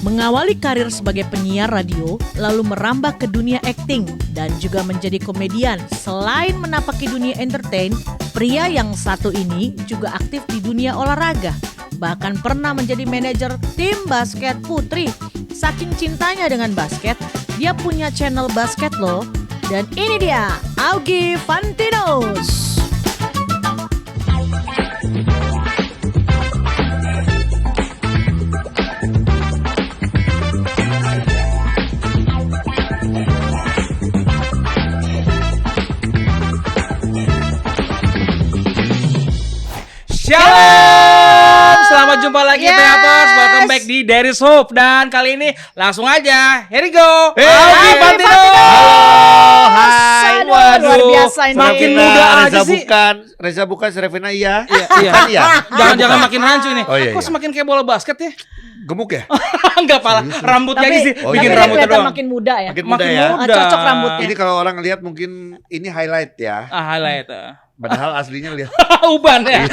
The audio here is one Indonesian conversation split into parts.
Mengawali karir sebagai penyiar radio, lalu merambah ke dunia akting dan juga menjadi komedian. Selain menapaki dunia entertain, pria yang satu ini juga aktif di dunia olahraga. Bahkan pernah menjadi manajer tim basket putri. Saking cintanya dengan basket, dia punya channel basket loh. Dan ini dia, Augie Fantinus. Shalom, selamat jumpa lagi Teaters, welcome back di There is Hope. Dan kali ini langsung aja, here we go, Augie Fantinus. Hai, Luar biasa ini. Makin muda aja sih. Reza bukan, Serafina iya. Iya, iya. Jangan makin hancur nih. Oh, iya, Kok iya. semakin kayak bola basket ya? Gemuk ya? Enggak pala, rambutnya aja sih, bikin dia rambutnya kelihatan doang. makin muda ya. Makin muda Makin ya. muda. Cocok rambutnya. Ini kalau orang lihat mungkin ini highlight ya. Highlight. Padahal aslinya lihat. Uban ya.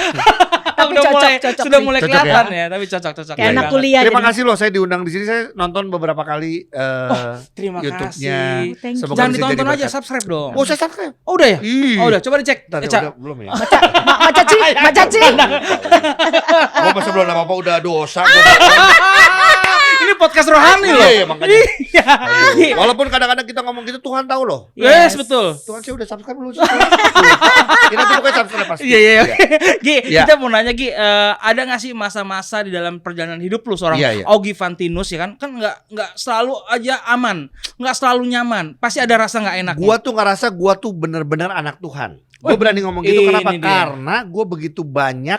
Tapi cocok Sudah sih. mulai Cocok kelihatan ya, tapi cocok. Kayak anak kuliah. Terima jadi. kasih loh, saya diundang di sini. Saya nonton beberapa kali Terima YouTube-nya. kasih. Thank you. Semoga Jangan bisa ditonton jadi aja, berkat. subscribe dong. Oh, saya subscribe. Oh udah ya? Ih. Oh udah, coba dicek. Tadi Ca. udah belum ya? Mak Caci. Gue masa belum apa-apa udah dosa. Ini podcast rohani loh. Iya, makanya. Iya. Aduh, walaupun kadang-kadang kita ngomong gitu, Tuhan tahu loh. Yes, betul. Tuhan saya udah subscribe belum? Ini tuh pokoknya subscribe pasti. Iya. Gi, Iya. kita mau nanya Gi, ada nggak sih masa-masa di dalam perjalanan hidup lu seorang Iya. Augie Fantinus ya kan? Kan nggak selalu aja aman, nggak selalu nyaman. Pasti ada rasa nggak enak. Gua tuh ngerasa gua tuh bener-bener anak Tuhan. Gue Wih, berani ngomong gitu ini kenapa? dia. Karena gue begitu banyak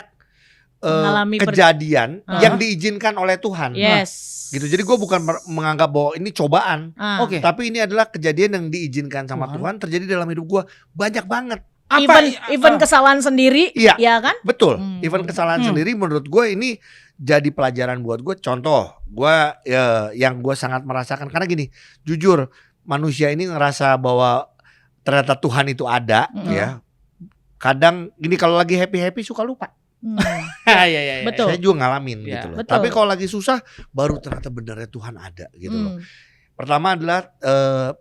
Mengalami kejadian Uh-huh. yang diizinkan oleh Tuhan. Yes. Gitu. Jadi gue bukan menganggap bahwa ini cobaan, Oke. tapi ini adalah kejadian yang diizinkan sama Tuhan. Tuhan terjadi dalam hidup gue banyak banget. Even kesalahan sendiri, Iya. ya kan? Betul. Hmm. Even kesalahan sendiri menurut gue ini jadi pelajaran buat gue. Contoh, gue yang gue sangat merasakan karena gini, jujur manusia ini ngerasa bahwa ternyata Tuhan itu ada, ya. Kadang gini kalau lagi happy suka lupa. Iya. Betul. Saya juga ngalamin Iya. gitu loh. Betul. Tapi kalau lagi susah baru ternyata benernya Tuhan ada gitu loh. Pertama adalah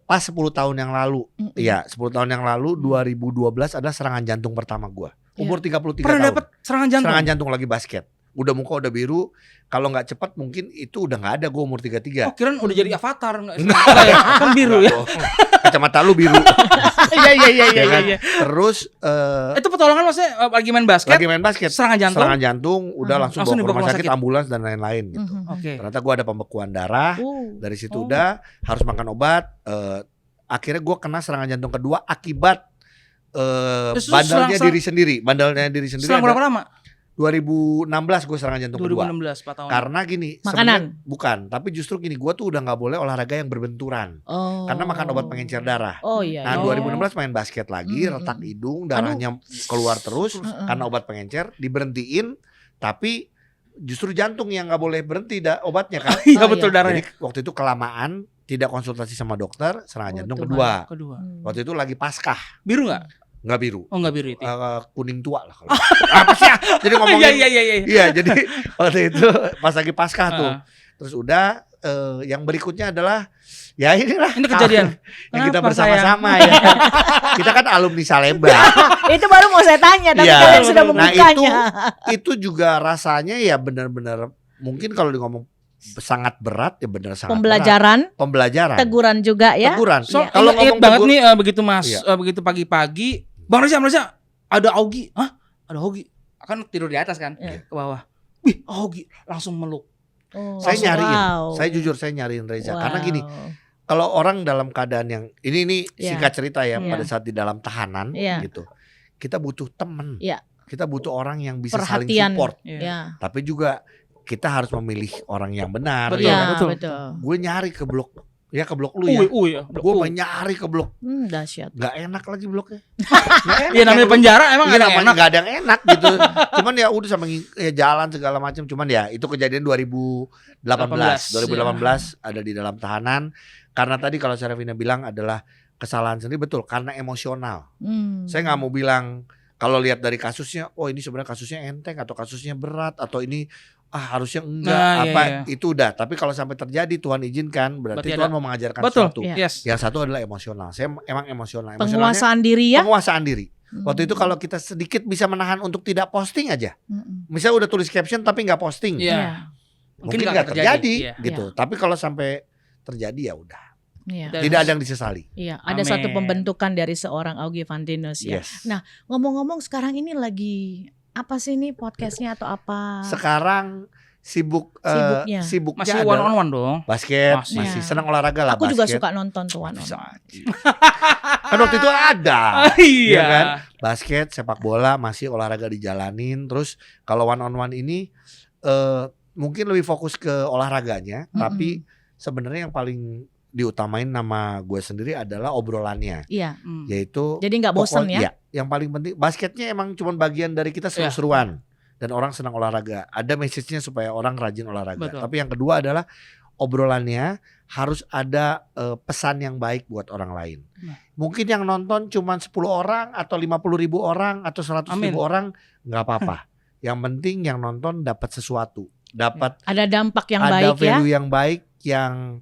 pas 10 tahun yang lalu. Iya, 10 tahun yang lalu 2012 adalah serangan jantung pertama gua. Umur 33 Pernah tahun. dapat serangan jantung? Serangan jantung lagi basket. Udah muka udah biru. Kalau nggak cepat mungkin itu udah nggak ada gua umur 33. Oh, kirain udah jadi avatar enggak? Enggak. Kan biru ya. Kacamata lu biru. Iya. Ya kan? Terus Itu pertolongan maksudnya lagi main basket? lagi main basket. Serangan jantung? Serangan jantung udah langsung Langsung bawa ke dibawa rumah ke sakit, sakit. ambulans dan lain-lain gitu. Oke. Ternyata gue ada pembekuan darah. Dari situ Oh. udah harus makan obat. Akhirnya gue kena serangan jantung kedua akibat Terus bandelnya serang- diri sendiri. Bandelnya diri sendiri. Selang berapa lama? 2016 gue serangan jantung kedua. 2016, 4 tahun. Karena gini, Makanan? sebenarnya bukan. Tapi justru gini, gue tuh udah nggak boleh olahraga yang berbenturan. Oh. Karena makan obat pengencer darah. Oh iya. Nah, Oh. 2016 main basket lagi, retak hidung, darahnya keluar terus karena obat pengencer, diberhentiin, tapi justru jantung yang nggak boleh berhenti obatnya kan. Iya Oh, betul iya. darahnya. Jadi waktu itu kelamaan, tidak konsultasi sama dokter, serangan jantung Tuhan. kedua. Kedua. Waktu itu lagi Paskah, Biru enggak? nggak biru, Oh enggak biru itu. kuning tua lah kalau. Apa sih ya? Jadi ngomongin. Iya. Iya, jadi waktu itu pas lagi Paskah tuh. Heeh. Terus udah yang berikutnya adalah ya inilah Ini kejadian. yang kita Kenapa, bersama-sama ya. Kita kan alumni Salemba. Itu baru mau saya tanya, tapi Iya. kalian sudah Nah, membukanya. itu juga rasanya ya benar-benar mungkin kalau ngomong sangat berat ya benar sangat Pembelajaran, berat. Pembelajaran. teguran juga ya. Teguran. Iya. Kalau Ingat ngomong banget tegur- nih begitu Mas, Iya. begitu pagi-pagi, Bang Reza, ada Augie. Hah? Ada Augie. Kan tidur di atas kan, Iya. ke bawah. Wih, Augie langsung meluk. Oh, saya nyariin. wow. Saya jujur saya nyariin Reza Wow. karena gini, kalau orang dalam keadaan yang ini Iya. singkat cerita ya Iya. pada saat di dalam tahanan Iya. gitu. Kita butuh teman. Iya. Kita butuh orang yang bisa saling Perhatian. support. Ya. Tapi juga kita harus memilih orang yang benar. Betul, ya Iya, kan? betul. Gue nyari ke blok, ya ke blok lu ya. Ya. Gue mau nyari ke blok, Dahsyat. nggak enak lagi bloknya. Nggak enak Iya namanya blok. penjara emang Iya, ada namanya enak. nggak ada yang enak gitu. Cuman ya udah sama ya jalan segala macam. Cuman ya itu kejadian 2018. 2018 ada di dalam tahanan. Karena tadi kalau Serafina bilang adalah kesalahan sendiri, betul, karena emosional. Saya nggak mau bilang Kalau lihat dari kasusnya, oh ini sebenarnya kasusnya enteng atau kasusnya berat atau ini harusnya enggak itu udah. Tapi kalau sampai terjadi Tuhan izinkan, berarti Tuhan mau mengajarkan sesuatu. Yes. Yang satu adalah emosional. Saya emang emosional. Penguasaan diri ya. Penguasaan diri. Waktu itu kalau kita sedikit bisa menahan untuk tidak posting aja. Misalnya udah tulis caption tapi nggak posting. Mungkin nggak terjadi gitu. Tapi kalau sampai terjadi ya udah. Tidak ada yang disesali. Ada satu pembentukan dari seorang Augie Vantinus ya. Nah, ngomong-ngomong sekarang ini lagi apa sih nih podcastnya atau apa? Sekarang sibuknya masih one on one dong. Basket, masih senang olahraga lah. Aku basket. juga suka nonton tuh one on one. Kan waktu itu ada. Iya kan? Basket, sepak bola masih olahraga dijalanin. Terus kalau one on one ini mungkin lebih fokus ke olahraganya, tapi sebenarnya yang paling diutamain nama gue sendiri adalah obrolannya. Yaitu jadi nggak bosan ya? Iya, yang paling penting basketnya emang cuma bagian dari kita seru-seruan dan orang senang olahraga. Ada message-nya supaya orang rajin olahraga. Betul. Tapi yang kedua adalah obrolannya harus ada pesan yang baik buat orang lain. Mungkin yang nonton cuma 10 orang atau 50.000 orang atau 100.000 orang nggak apa-apa. Yang penting yang nonton dapat sesuatu, dapat ada dampak yang baik, ada value yang baik yang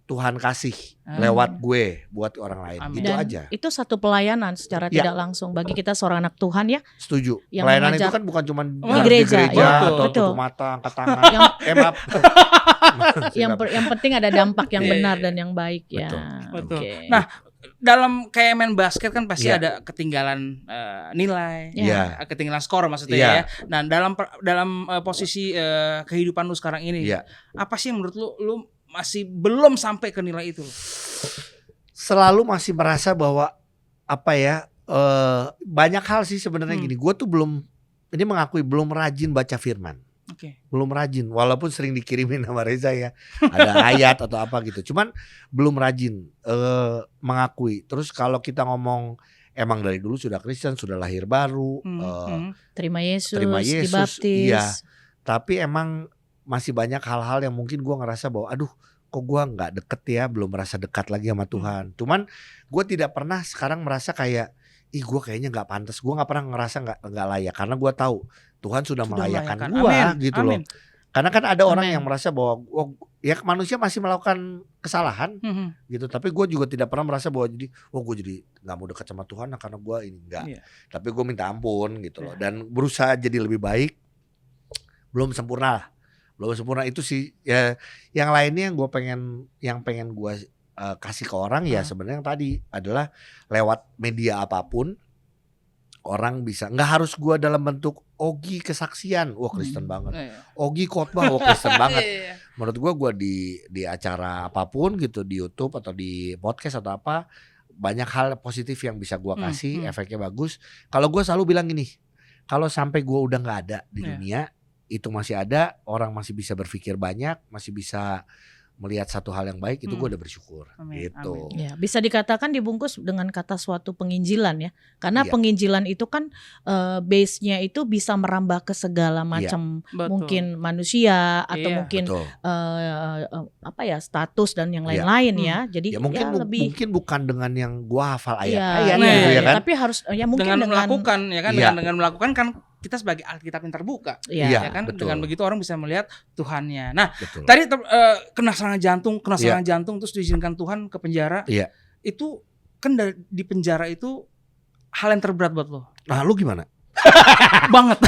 Tuhan kasih lewat gue buat orang lain. Gitu dan aja. Itu satu pelayanan secara tidak langsung bagi kita seorang anak Tuhan ya. Setuju. Yang pelayanan itu kan bukan cuma di gereja atau tutup mata, angkat tangan. Yang penting ada dampak yang benar dan yang baik ya. Betul. Nah, dalam kayak main basket kan pasti ada ketinggalan nilai, ketinggalan skor maksudnya ya. Nah, dalam posisi kehidupan lu sekarang ini, apa sih yang menurut lu masih belum sampai ke nilai itu? Selalu masih merasa bahwa banyak hal sih sebenarnya gini. Gue tuh belum rajin baca firman. Belum rajin, walaupun sering dikirimin sama Reza ya, ada ayat atau apa gitu. Cuman belum rajin mengakui. Terus kalau kita ngomong emang dari dulu sudah Kristen, sudah lahir baru, terima Yesus, dibaptis. Iya. Tapi emang masih banyak hal-hal yang mungkin gue ngerasa bahwa aduh kok gue nggak deket ya, belum merasa dekat lagi sama Tuhan. Cuman gue tidak pernah sekarang merasa kayak gue kayaknya nggak pantas, gue nggak pernah ngerasa nggak layak, karena gue tahu Tuhan sudah melayakkan gue gitu loh. Karena kan ada orang yang merasa bahwa ya manusia masih melakukan kesalahan gitu, tapi gue juga tidak pernah merasa bahwa gue jadi nggak mau dekat sama Tuhan karena gue ini enggak. Tapi gue minta ampun gitu loh, dan berusaha jadi lebih baik. Belum sempurna itu sih ya. Yang lainnya yang pengen gue kasih ke orang ya sebenarnya yang tadi adalah lewat media apapun orang bisa, nggak harus gue dalam bentuk Augie kesaksian, Kristen banget, Augie khotbah, Kristen banget. Menurut gue di acara apapun gitu, di YouTube atau di podcast atau apa, banyak hal positif yang bisa gue kasih, efeknya bagus. Kalau gue selalu bilang gini, kalau sampai gue udah nggak ada di dunia, itu masih ada, orang masih bisa berpikir banyak, masih bisa melihat satu hal yang baik, itu gue udah bersyukur. Gitu. Ya, bisa dikatakan dibungkus dengan kata suatu penginjilan ya, karena penginjilan itu kan base-nya itu bisa merambah ke segala macam mungkin manusia atau mungkin status dan yang lain-lain ya. Jadi ya mungkin lebih bukan dengan yang gue hafal ayat-ayatnya gitu ya kan. Tapi harus mungkin dengan melakukan ya kan, dengan melakukan kan kita sebagai Alkitab yang terbuka, ya kan, betul. Dengan begitu orang bisa melihat Tuhannya. Nah, tadi kena serangan jantung, terus diizinkan Tuhan ke penjara. Itu kan di penjara itu hal yang terberat buat lo. Nah, lu gimana? Banget.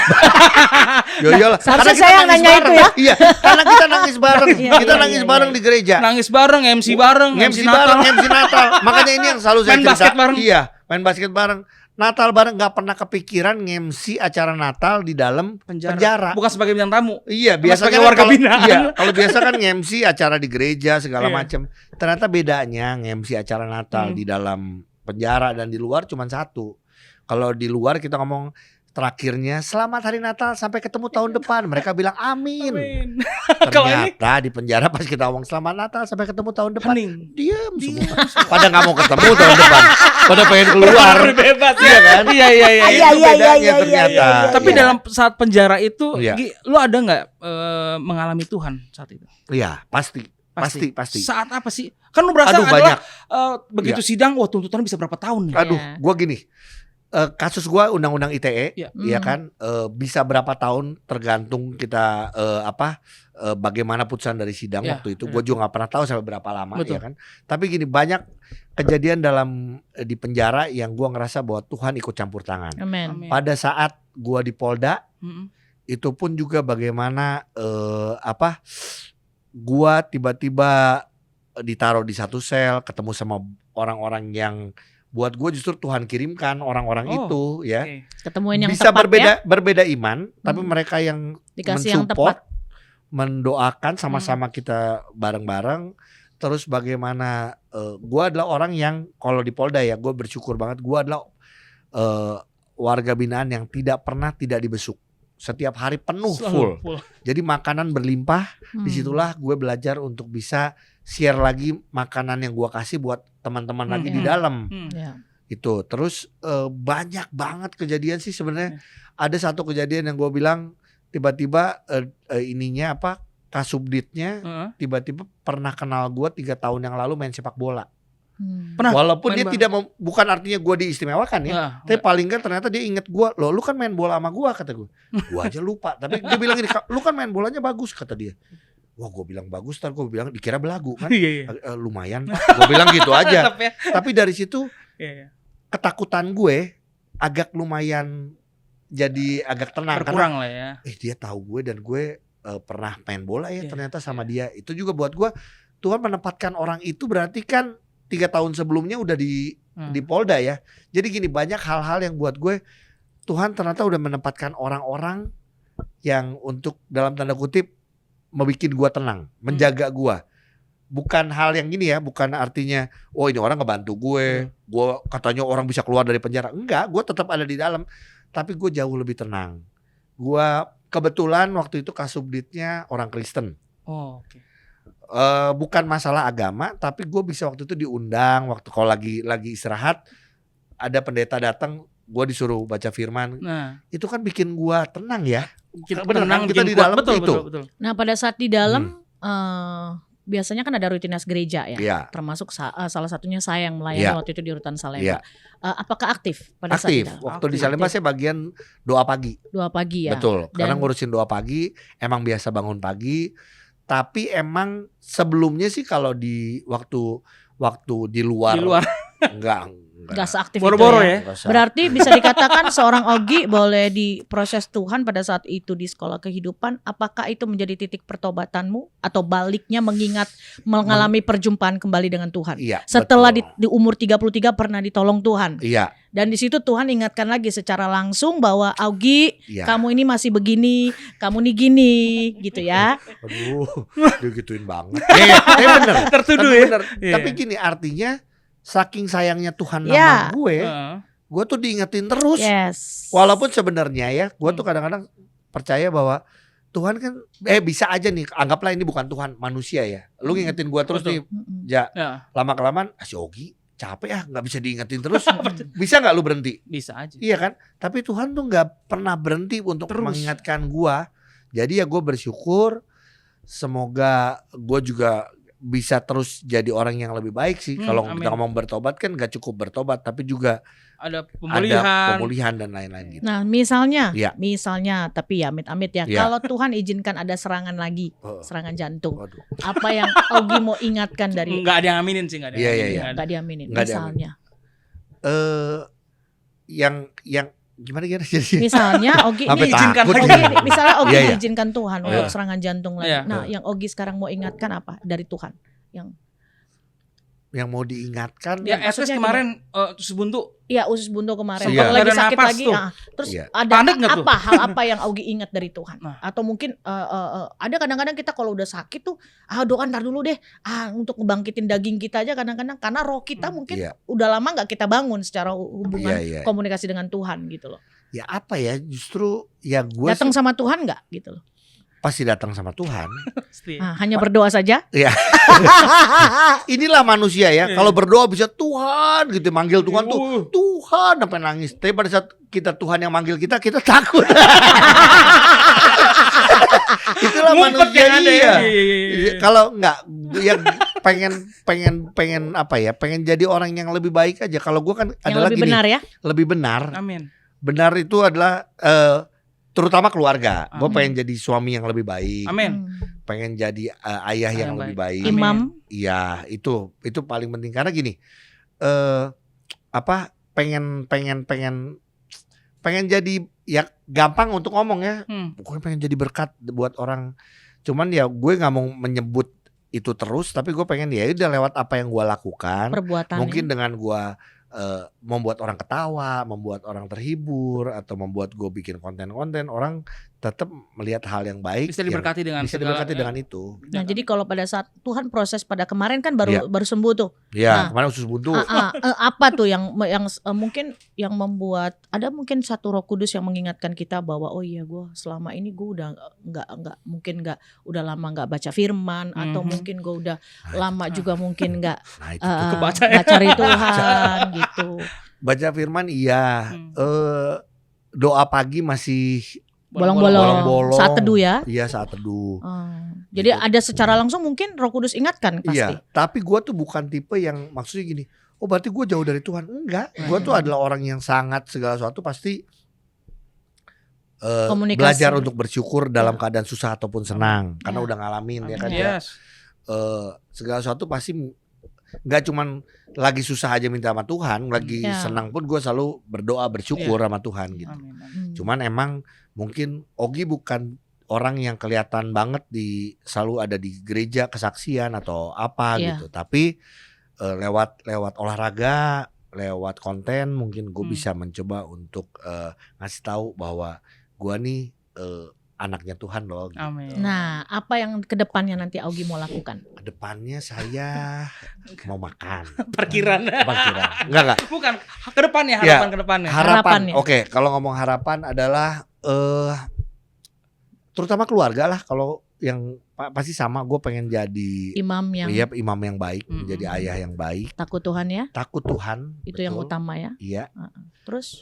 Iyalah. Seharusnya saya yang nanya itu ya. Iya, karena kita nangis bareng. Kita nangis bareng di gereja. Nangis bareng, MC bareng, MC Natal. Makanya ini yang selalu saya cerita. Main basket bareng. Iya, main basket bareng. Natal bareng, nggak pernah kepikiran nge-MC acara Natal di dalam penjara. Bukan sebagai bintang tamu. Iya, biasanya sebagai warga binaan. Iya, kalau biasa kan nge-MC acara di gereja segala macam. Ternyata bedanya nge-MC acara Natal di dalam penjara dan di luar cuma satu. Kalau di luar kita ngomong terakhirnya selamat hari Natal sampai ketemu tahun depan, mereka bilang amin. Ternyata di penjara pas kita ngomong selamat Natal sampai ketemu tahun depan, diam semua. Pada nggak mau ketemu tahun depan, pada pengen keluar. Bebas ya kan? Iya. Ternyata. Tapi dalam saat penjara itu, lu ada nggak mengalami Tuhan saat itu? Iya, pasti. Saat apa sih? Kan lu berasa banyak. Begitu sidang, tuntutan bisa berapa tahun nih? Gue gini. kasus gua undang-undang ITE, ya kan, bisa berapa tahun tergantung kita bagaimana putusan dari sidang waktu itu. Gua juga nggak pernah tahu sampai berapa lama, ya kan. Tapi gini, banyak kejadian di penjara yang gua ngerasa bahwa Tuhan ikut campur tangan. Amen. Pada saat gua di Polda, itu pun juga bagaimana gua tiba-tiba ditaruh di satu sel, ketemu sama orang-orang yang buat gue justru Tuhan kirimkan orang-orang itu, ya. Ketemuin yang bisa tepat, berbeda iman, tapi mereka yang dikasih yang mensupport, tepat, mendoakan sama-sama kita bareng-bareng. Terus bagaimana gue adalah orang yang kalau di Polda ya, gue bersyukur banget. Gue adalah warga binaan yang tidak pernah tidak dibesuk. Setiap hari penuh, full. Jadi makanan berlimpah. Disitulah gue belajar untuk bisa share lagi makanan yang gue kasih buat teman-teman lagi di dalam. Itu terus banyak banget kejadian sih sebenarnya. Ada satu kejadian yang gue bilang tiba-tiba Kasubditnya tiba-tiba pernah kenal gue 3 tahun yang lalu main sepak bola. Walaupun dia bukan artinya gue diistimewakan ya, tapi paling kan ternyata dia inget gue, loh lu kan main bola sama gue, kata gue aja lupa, tapi dia bilang gini, lu kan main bolanya bagus, kata dia. Wah, gue bilang bagus, gue bilang dikira belagu kan. Lumayan Pak, gue bilang gitu aja. Tapi dari situ ketakutan gue agak lumayan jadi agak tenang, berkurang karena, lah ya. Dia tahu gue dan gue pernah main bola ya ternyata sama dia. Itu juga buat gue, Tuhan menempatkan orang itu berarti kan 3 tahun sebelumnya udah di Polda ya. Jadi gini, banyak hal-hal yang buat gue Tuhan ternyata udah menempatkan orang-orang yang untuk dalam tanda kutip membuat gue tenang, menjaga gue. Bukan hal yang gini ya, bukan artinya oh ini orang ngebantu gue katanya orang bisa keluar dari penjara. Enggak, gue tetap ada di dalam, tapi gue jauh lebih tenang. Gue kebetulan waktu itu Kasubditnya orang Kristen. Bukan masalah agama, tapi gue bisa waktu itu diundang waktu kalau lagi istirahat, ada pendeta datang, gue disuruh baca firman. Itu kan bikin gue tenang ya. Tenang, kita di dalam betul, itu. Betul. Nah pada saat di dalam biasanya kan ada rutinitas gereja ya, termasuk salah satunya saya yang melayani waktu itu di Rutan Salemba. Apakah aktif pada saat di dalam? Waktu di Salemba saya bagian doa pagi. Doa pagi ya. Betul. Karena ngurusin doa pagi, emang biasa bangun pagi. Tapi emang sebelumnya sih kalau di waktu di luar. Enggak seaktif boro-boro itu ya. Berarti bisa dikatakan seorang Ogi boleh diproses Tuhan pada saat itu di sekolah kehidupan. Apakah itu menjadi titik pertobatanmu atau baliknya mengalami perjumpaan kembali dengan Tuhan? Setelah di umur 33 pernah ditolong Tuhan. Dan di situ Tuhan ingatkan lagi secara langsung bahwa Ogi, kamu ini masih begini, kamu nih gini, gitu ya. Aduh, dia gituin banget. Bener. Tertuduh ya. Tapi gini, artinya saking sayangnya Tuhan sama gue tuh diingetin terus. Walaupun sebenarnya ya, gue tuh kadang-kadang percaya bahwa Tuhan kan bisa aja nih, anggaplah ini bukan Tuhan, manusia ya. Lu ngingetin gue terus nih, lama-kelamaan si Ogi capek nggak bisa diingetin terus. Bisa nggak lu berhenti? Bisa aja. Iya kan? Tapi Tuhan tuh nggak pernah berhenti untuk mengingatkan gue. Jadi ya gue bersyukur, semoga gue juga bisa terus jadi orang yang lebih baik sih. Kalau kita ngomong bertobat kan gak cukup bertobat, tapi juga ada pemulihan dan lain-lain gitu. Nah misalnya tapi ya amit-amit ya, kalau Tuhan izinkan ada serangan lagi, serangan jantung, apa yang Ogi mau ingatkan dari? Nggak ada yang aminin sih, nggak ada diaminin. Misalnya yang gimana jadi? Misalnya Ogi diizinkan misalnya Ogi diizinkan Tuhan untuk serangan jantung lagi. Nah, yang Ogi sekarang mau ingatkan apa dari Tuhan? Yang mau diingatkan? Ya, Estes kemarin usus buntu. Iya, usus buntu kemarin. Sempat lagi sakit lagi. Terus ada hal apa yang Ogi ingat dari Tuhan? Atau mungkin ada kadang-kadang kita kalau udah sakit tuh, doa ntar dulu deh, untuk ngebangkitin daging kita aja kadang-kadang, karena roh kita mungkin udah lama nggak kita bangun secara hubungan komunikasi dengan Tuhan gitu loh. Ya apa ya, justru ya gue datang sama Tuhan nggak gitu loh. Pasti datang sama Tuhan. Hanya berdoa saja. Iya. Inilah manusia ya. Kalau berdoa bisa Tuhan gitu, manggil Tuhan tuh Tuhan sampai nangis. Tapi pada saat kita Tuhan yang manggil kita takut. Itulah manusia ya. Kalau enggak, ya pengen apa ya? Pengen jadi orang yang lebih baik aja. Kalau gue kan yang adalah lebih gini, benar ya. lebih benar. Amin. Benar itu adalah terutama keluarga. Gue pengen jadi suami yang lebih baik. Amin. Pengen jadi ayah yang lebih baik. Imam. Iya, itu paling penting karena gini. Pengen jadi ya gampang untuk ngomong ya. Gue pengen jadi berkat buat orang. Cuman ya gue nggak mau menyebut itu terus, tapi gue pengen ya udah lewat apa yang gue lakukan. Perbuatannya. Mungkin dengan gue membuat orang ketawa, membuat orang terhibur, atau membuat gue bikin konten-konten, orang tetap melihat hal yang baik. Bisa diberkati dengan dengan itu. Nah, jadi kalau pada saat Tuhan proses pada kemarin kan baru sembuh tuh. Iya, kemarin usus buntu. Apa tuh yang mungkin yang membuat ada mungkin satu Roh Kudus yang mengingatkan kita bahwa oh iya gue selama ini gue udah nggak udah lama nggak baca firman atau mungkin gue udah lama juga mungkin nggak cari Tuhan gitu. Baca firman iya. Doa pagi masih bolong-bolong saat teduh ya. Iya, saat teduh. Jadi ada secara langsung mungkin Roh Kudus ingatkan pasti. Iya, tapi gue tuh bukan tipe yang maksudnya gini, oh berarti gue jauh dari Tuhan. Enggak, gue tuh adalah orang yang sangat segala sesuatu pasti belajar untuk bersyukur dalam keadaan susah ataupun senang. Karena udah ngalamin ya kan ya. Segala sesuatu pasti nggak cuman lagi susah aja minta sama Tuhan, lagi senang pun gue selalu berdoa bersyukur sama Tuhan gitu. Cuman emang mungkin Ogi bukan orang yang kelihatan banget selalu ada di gereja kesaksian atau apa gitu. Tapi lewat olahraga, lewat konten mungkin gue bisa mencoba untuk ngasih tahu bahwa gue nih anaknya Tuhan loh gitu. Amin. Nah, apa yang kedepannya nanti Augie mau lakukan? Kedepannya saya mau makan. Parkiran. Enggak. Bukan. Kedepannya harapan kedepannya. Harapan. Oke, kalau ngomong harapan adalah terutama keluarga lah. Kalau yang pasti sama, gue pengen jadi imam yang baik, menjadi ayah yang baik. Takut Tuhan ya? Takut Tuhan. Itu betul. Yang utama ya. Iya. Terus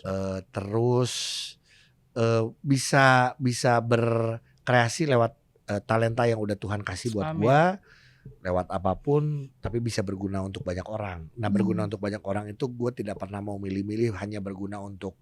bisa berkreasi lewat talenta yang udah Tuhan kasih buat gua, lewat apapun, tapi bisa berguna untuk banyak orang. Nah, berguna untuk banyak orang itu gua tidak pernah mau milih-milih hanya berguna untuk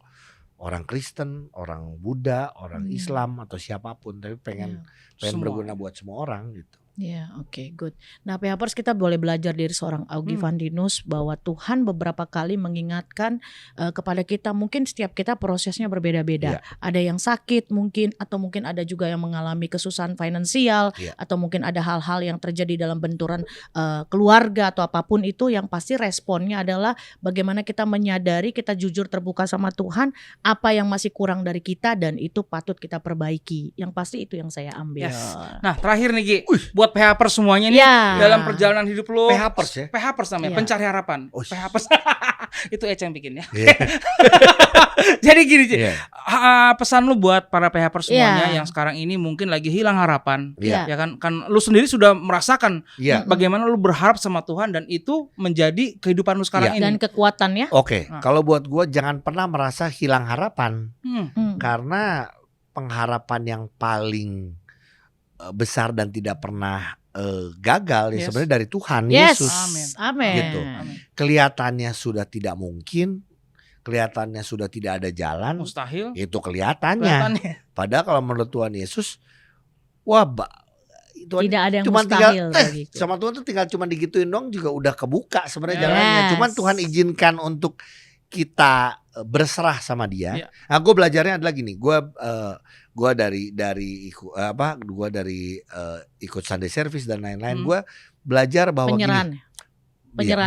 orang Kristen, orang Buddha, orang Islam atau siapapun, tapi pengen berguna buat semua orang gitu. Ya, oke, good. Nah, PHPers, kita boleh belajar dari seorang Augie Vandinus bahwa Tuhan beberapa kali mengingatkan kepada kita, mungkin setiap kita prosesnya berbeda-beda. Ada yang sakit mungkin, atau mungkin ada juga yang mengalami kesusahan finansial, atau mungkin ada hal-hal yang terjadi dalam benturan keluarga atau apapun itu, yang pasti responnya adalah bagaimana kita menyadari, kita jujur terbuka sama Tuhan, apa yang masih kurang dari kita dan itu patut kita perbaiki. Yang pasti itu yang saya ambil. Nah, terakhir nih Gi, buat PHPers semuanya nih dalam perjalanan hidup lo. PHPers namanya, pencari harapan. PHPers. Itu Ece yang bikin ya. Jadi gini, pesan lu buat para PHPers semuanya yang sekarang ini mungkin lagi hilang harapan. Ya kan lu sendiri sudah merasakan bagaimana lu berharap sama Tuhan dan itu menjadi kehidupan lu sekarang ini. Dan kekuatannya. Oke, kalau buat gue jangan pernah merasa hilang harapan. Karena pengharapan yang paling besar dan tidak pernah gagal ya sebenarnya dari Tuhan Yesus. Amin. Gitu. Kelihatannya sudah tidak mungkin, kelihatannya sudah tidak ada jalan, mustahil. Itu kelihatannya. Padahal kalau menurut Tuhan Yesus, Tuhan, tidak ada yang mustahil. Sama Tuhan tuh tinggal cuma digituin dong juga udah kebuka sebenarnya jalannya. Cuman Tuhan izinkan untuk kita berserah sama Dia. Nah, gue belajarnya adalah gini, gue dari ikut Sunday service dan lain-lain, gue belajar bahwa penyerahan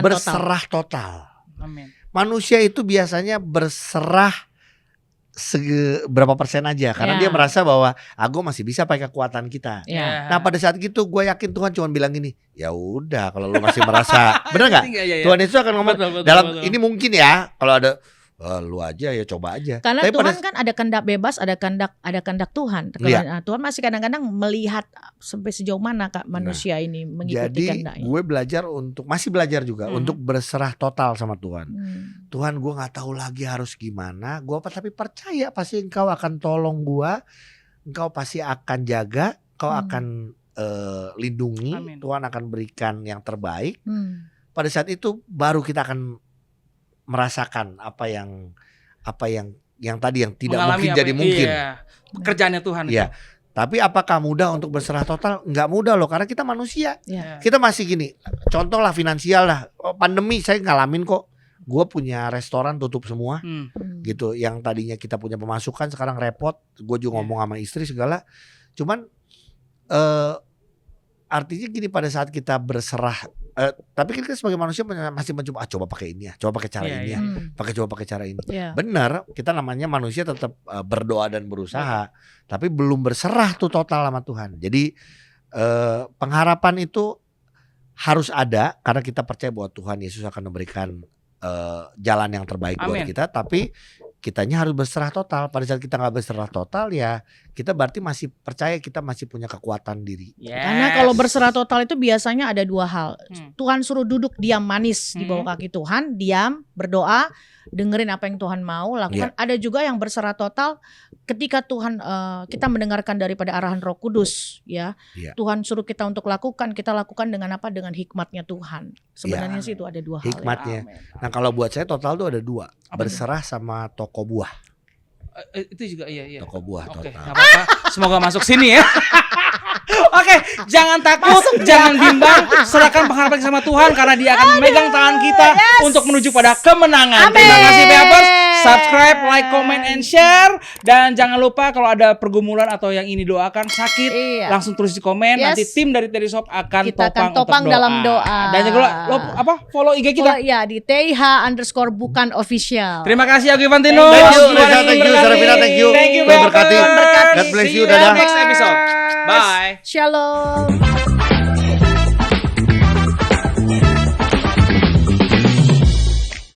berserah total. Amin. Manusia itu biasanya berserah berapa persen aja karena dia merasa bahwa gue masih bisa pakai kekuatan kita. Nah, pada saat gitu gue yakin Tuhan cuma bilang gini, ya udah kalau lu masih merasa bener nggak? Tuhan Yesus akan ngomong betul. Ini mungkin ya kalau ada lu aja ya coba aja. Karena Tuhan kan ada kehendak bebas, ada kehendak Tuhan. Tuhan masih kadang-kadang melihat sampai sejauh mana manusia ini mengikuti kehendaknya. Jadi gue belajar masih belajar juga untuk berserah total sama Tuhan. Tuhan, gue nggak tahu lagi harus gimana. Gue tapi percaya pasti Engkau akan tolong gue. Engkau pasti akan jaga. Engkau akan lindungi, Amin. Tuhan akan berikan yang terbaik. Pada saat itu baru kita akan merasakan apa yang tadi yang tidak mungkin jadi mungkin. Iya. Pekerjaannya Tuhan. Iya. Tapi apakah mudah untuk berserah total? Enggak mudah loh, karena kita manusia. Yeah. Kita masih gini, contoh lah finansial lah. Pandemi saya ngalamin kok. Gue punya restoran tutup semua, gitu. Yang tadinya kita punya pemasukan sekarang repot. Gue juga ngomong sama istri segala. Cuman artinya gini, pada saat kita berserah, tapi kita sebagai manusia masih mencoba, coba pakai ini ya, coba pakai cara ini ya, coba pakai cara ini. Benar, kita namanya manusia tetap berdoa dan berusaha, tapi belum berserah tuh total sama Tuhan. Jadi pengharapan itu harus ada karena kita percaya bahwa Tuhan Yesus akan memberikan jalan yang terbaik buat kita, tapi kitanya harus berserah total. Pada saat kita nggak berserah total ya kita berarti masih percaya kita masih punya kekuatan diri. Karena kalau berserah total itu biasanya ada dua hal. Tuhan suruh duduk diam manis di bawah kaki Tuhan, diam, berdoa, dengerin apa yang Tuhan mau lakukan. Ada juga yang berserah total ketika Tuhan kita mendengarkan daripada arahan Roh Kudus, ya. Tuhan suruh kita untuk lakukan, kita lakukan dengan apa? Dengan hikmatnya Tuhan. Sebenarnya sih itu ada dua hal. Hikmatnya. Nah kalau buat saya total tuh ada dua, berserah sama toko buah. Itu juga iya. Toko buah total. Gak apa-apa. Semoga masuk sini ya. Oke, jangan takut, jangan bimbang, serahkan pengharapan sama Tuhan karena Dia akan memegang tangan kita untuk menuju pada kemenangan. Amen. Terima kasih Peppers, subscribe, like, comment, and share. Dan jangan lupa kalau ada pergumulan atau yang ini doakan sakit, langsung tulis di komen. Nanti tim dari Terisop akan kita topang dalam doa. Dan jangan lupa follow IG kita. Di TH_bukan official. Terima kasih Yogi Fantino. Thank you, Reza, thank you, Sarafina, thank you. Thank you, Tuhan berkati. Peppers. God bless See you, you in the dadah. next episode. Bye. Shalom.